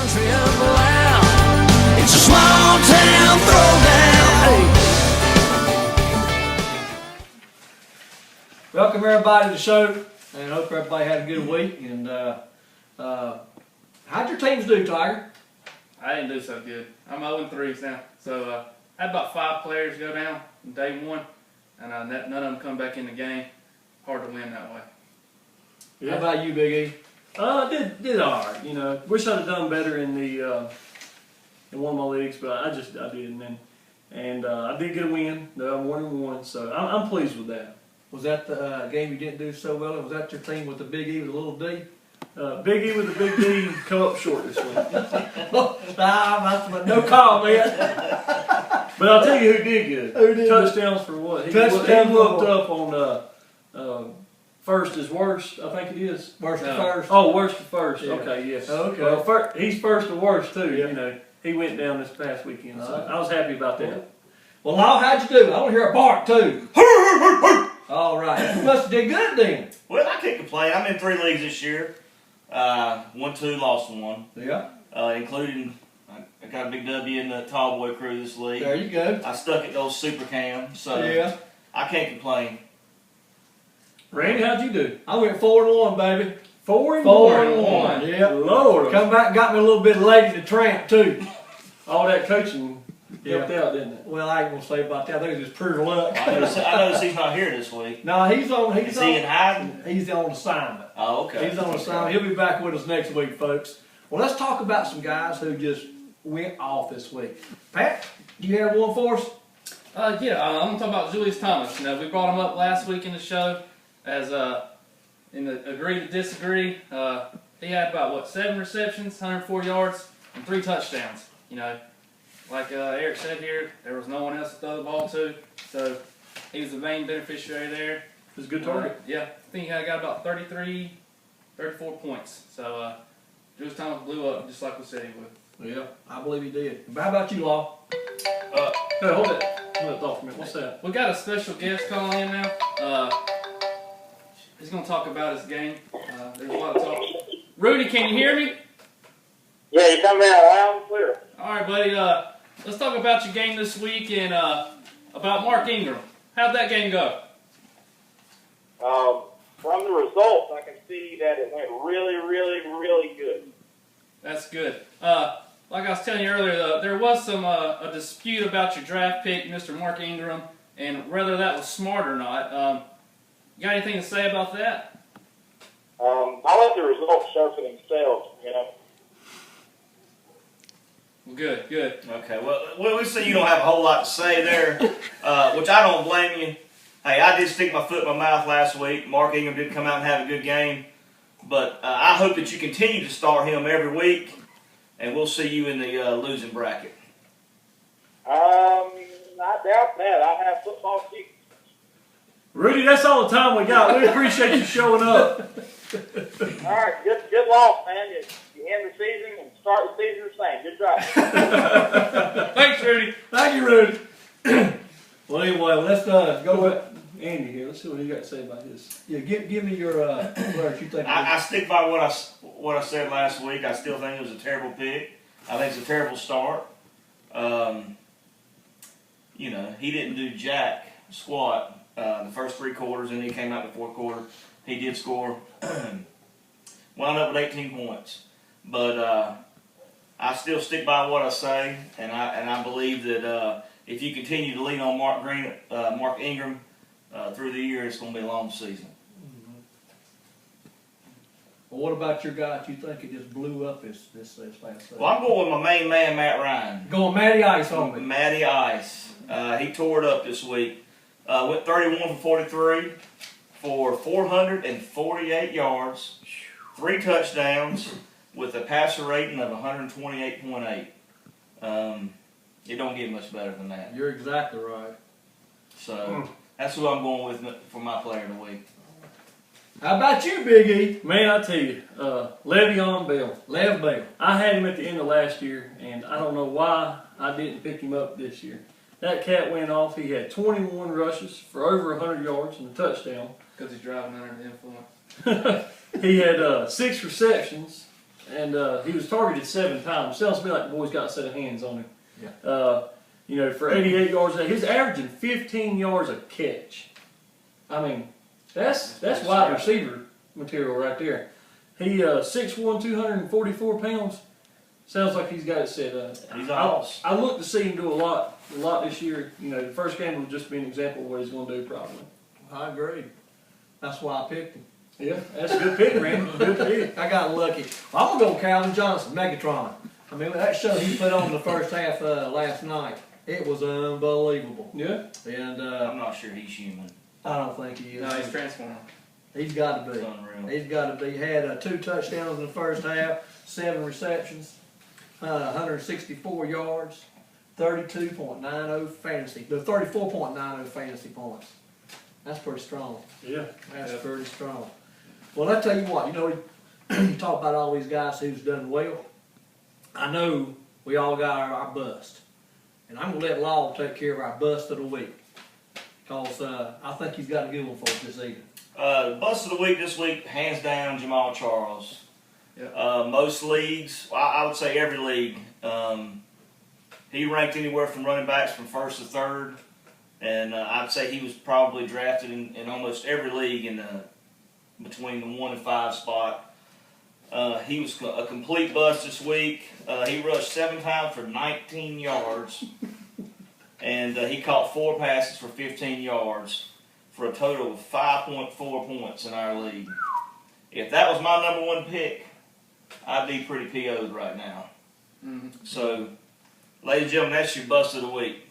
country and loud. It's a small town throwdown. Welcome everybody to the show, and I hope everybody had a good week. And how'd your teams do, Tiger? I didn't do so good. I'm 0-3 now. So I had about 5 players go down in day 1, and none of them come back in the game. Hard to win that way. Yeah. How about you, Big E? Did all right. You know, wish I'd have done better in the in one of my leagues, but I didn't. And I did get a win. I'm 1-1, so I'm pleased with that. Was that the game you didn't do so well? Was that your team with the Big E with a little D? Big E with the big D come up short this week. No comment. But I'll tell you who did good. Who did? Touchdowns for what? He looked up on first is worst, I think it is. Worst to first. Oh, worst to first. Yeah. Okay, yes. Okay. Well, he's first to worst too. Yeah. You know, he went down this past weekend, so I was happy about that. Well, Law, how'd you do? I want to hear a bark too. All right. You must have did good then. Well, I can't complain. I'm in 3 leagues this year. Won 2, lost 1. Yeah. Including, I got a big W in the tall boy crew this league. There you go. I stuck at those super cams, so Yeah. I can't complain. Randy, how'd you do? I went 4-1, baby. 4-1. Yeah. Lord, Come back and got me a little bit late in the tramp too. all that coaching helped Yeah. out, didn't it? Well, I ain't gonna say about that. I think it's just pure luck. I notice he's not here this week. No, he's on. Is he in hiding? He's on assignment. Oh, okay. He's on assignment. He'll be back with us next week, folks. Well, let's talk about some guys who just went off this week. Pat, do you have one for us? I'm going to talk about Julius Thomas. You know, we brought him up last week in the show as in the agree to disagree. He had about 7 receptions, 104 yards, and 3 touchdowns. You know, like Eric said here, there was no one else to throw the ball to, so he was the main beneficiary there. It was a good target. Yeah, I think he got about 33, 34 points. So Julius Thomas blew up just like we said he would. Yeah, I believe he did. How about you, Law? Hey, hold it. Hold it off a minute. What's that? We got a special guest calling in now. He's going to talk about his game. There's a lot of talk. Rudy, can you hear me? Yeah, you coming out loud and clear. All right, buddy. Let's talk about your game this week and about Mark Ingram. How'd that game go? From the results, I can see that it went really, really, really good. That's good. Like I was telling you earlier, there was some a dispute about your draft pick, Mr. Mark Ingram, and whether that was smart or not. You got anything to say about that? I'll let the results show for themselves, you know. Well, good, good. Okay, well, we see you don't have a whole lot to say there, which I don't blame you. Hey, I did stick my foot in my mouth last week. Mark Ingram did come out and have a good game. But I hope that you continue to start him every week, and we'll see you in the losing bracket. I doubt that. I have football season. Rudy, that's all the time we got. We appreciate you showing up. All right, good loss, man. You end the season and start the season the same. Good job. Thanks, Rudy. Thank you, Rudy. Well, anyway, let's Go with Andy here. Let's see what he got to say about his. Yeah, give me your what you think. I stick by what I said last week. I still think it was a terrible pick. I think it's a terrible start. You know, he didn't do jack squat the first 3 quarters, and he came out the 4th quarter. He did score, wound up with 18 points. But I still stick by what I say, and I believe that if you continue to lean on Mark Ingram through the year, it's going to be a long season. Well, what about your guy that you think it just blew up this last season? Well, I'm going with my main man, Matt Ryan. Going Matty Ice on me. Matty Ice. He tore it up this week. Went 31 for 43 for 448 yards, 3 touchdowns, with a passer rating of 128.8. It don't get much better than that. You're exactly right. So that's who I'm going with for my player of the week. How about you, Big E? Man, I tell you, Le'Veon Bell. Lev Bell. I had him at the end of last year, and I don't know why I didn't pick him up this year. That cat went off. He had 21 rushes for over 100 yards and a touchdown. Because he's driving under the influence. He had 6 receptions and he was targeted 7 times. Sounds to me like the boys got a set of hands on him. Yeah. You know, for 88 yards, he's averaging 15 yards a catch. I mean, that's wide receiver material right there. He 6'1", 244 pounds. Sounds like he's got it set up. He's awesome. I look to see him do a lot this year. You know, the first game will just be an example of what he's going to do probably. I agree. That's why I picked him. Yeah, that's a good pick, man. Good pick. I got lucky. Well, I'm gonna go with Calvin Johnson, Megatron. I mean, that show he put on the first half last night, it was unbelievable. Yeah. And I'm not sure he's human. I don't think he is. No, he's transformed. He's got to It's be. unreal. He's got to be. Had 2 touchdowns in the first half, 7 receptions, 164 yards, 32.90 fantasy. No, 34.90 fantasy points. That's pretty strong. Yeah. That's pretty strong. Well, I tell you what, you know, you talk about all these guys who's done well. I know we all got our bust. And I'm going to let Law take care of our bust of the week. Because I think he's got a good one for us this evening. Bust of the week this week, hands down, Jamal Charles. Yeah. Most leagues, I would say every league, he ranked anywhere from running backs from 1st to 3rd. And I'd say he was probably drafted in almost every league in between the 1 and 5 spot. He was a complete bust this week. He rushed 7 times for 19 yards. And he caught 4 passes for 15 yards for a total of 5.4 points in our league. If that was my number 1 pick, I'd be pretty PO'd right now. Mm-hmm. So, ladies and gentlemen, that's your bust of the week.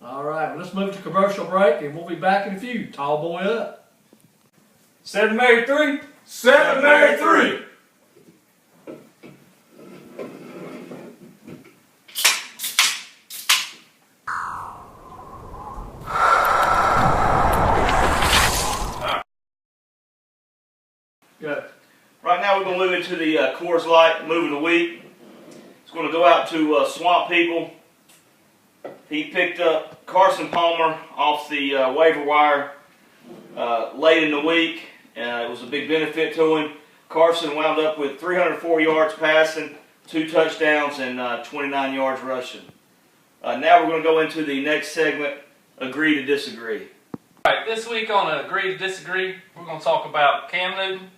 All right, well, let's move to commercial break, and we'll be back in a few. Tall boy up. 7 married 3. 7 married 3. Good. Right now, we're going to move into the Coors Light move of the week. It's going to go out to Swamp People. He picked up Carson Palmer off the waiver wire late in the week. It was a big benefit to him. Carson wound up with 304 yards passing, 2 touchdowns, and 29 yards rushing. Now we're going to go into the next segment, Agree to Disagree. All right, this week on Agree to Disagree, we're going to talk about Cam Newton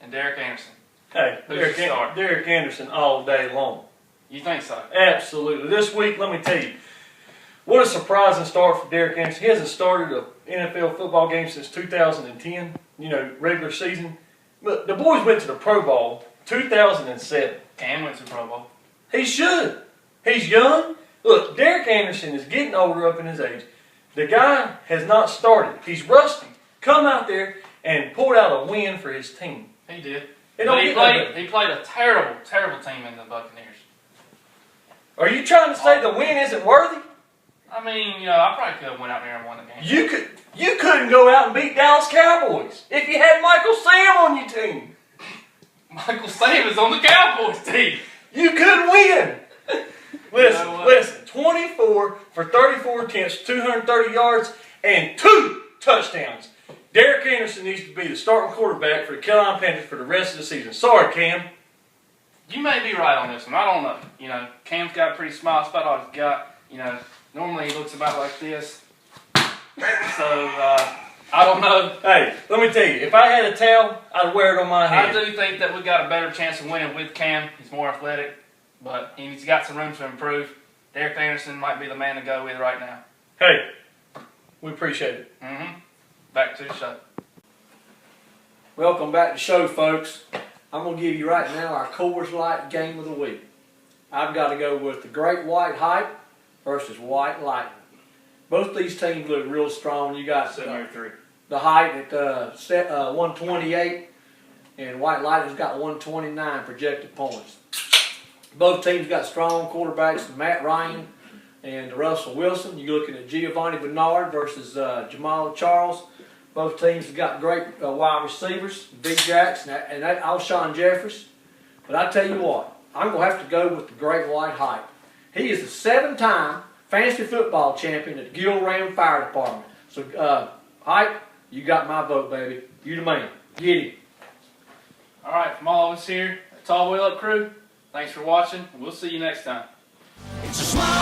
and Derek Anderson. Hey, Who's your star? Derek Anderson all day long. You think so? Absolutely. This week, let me tell you, what a surprising start for Derek Anderson. He hasn't started an NFL football game since 2010, regular season. But the boys went to the Pro Bowl 2007. Cam went to Pro Bowl. He should. He's young. Look, Derek Anderson is getting older up in his age. The guy has not started. He's rusty. Come out there and pulled out a win for his team. He did. It don't But he get no better. played a terrible, terrible team in the Buccaneers. Are you trying to say the win isn't worthy? I mean, I probably could have went out there and won the game. You couldn't go out and beat Dallas Cowboys if you had Michael Sam on your team. Michael Sam is on the Cowboys team. You could win. Listen, You know what? listen. 24 for 34 attempts, 230 yards, and 2 touchdowns. Derek Anderson needs to be the starting quarterback for the Carolina Panthers for the rest of the season. Sorry, Cam. You may be right on this one. I don't know. Cam's got a pretty smile. That's about all he's got. Normally he looks about like this. So, I don't know. Hey, let me tell you, if I had a towel, I'd wear it on my I head. do think that we got a better chance of winning with Cam. He's more athletic, but he's got some room to improve. Derek Anderson might be the man to go with right now. Hey, we appreciate it. Back to the show. Welcome back to the show, folks. I'm going to give you right now our Coors Light game of the week. I've got to go with the Great White Hype versus White Lightning. Both these teams look real strong. You got 7-3. the Hype at 128, and White Lightning's got 129 projected points. Both teams got strong quarterbacks, Matt Ryan and Russell Wilson. You're looking at Giovanni Bernard versus Jamal Charles. Both teams have got great wide receivers, Big Jacks and Alshon Jeffries. But I tell you what, I'm going to have to go with the Great White Hype. He is the 7-time fantasy football champion at the Gilram Fire Department. So, Hype, you got my vote, baby. You the man. Get him. All right, from all of us here Tall Wheel Up crew, thanks for watching, and we'll see you next time. It's a small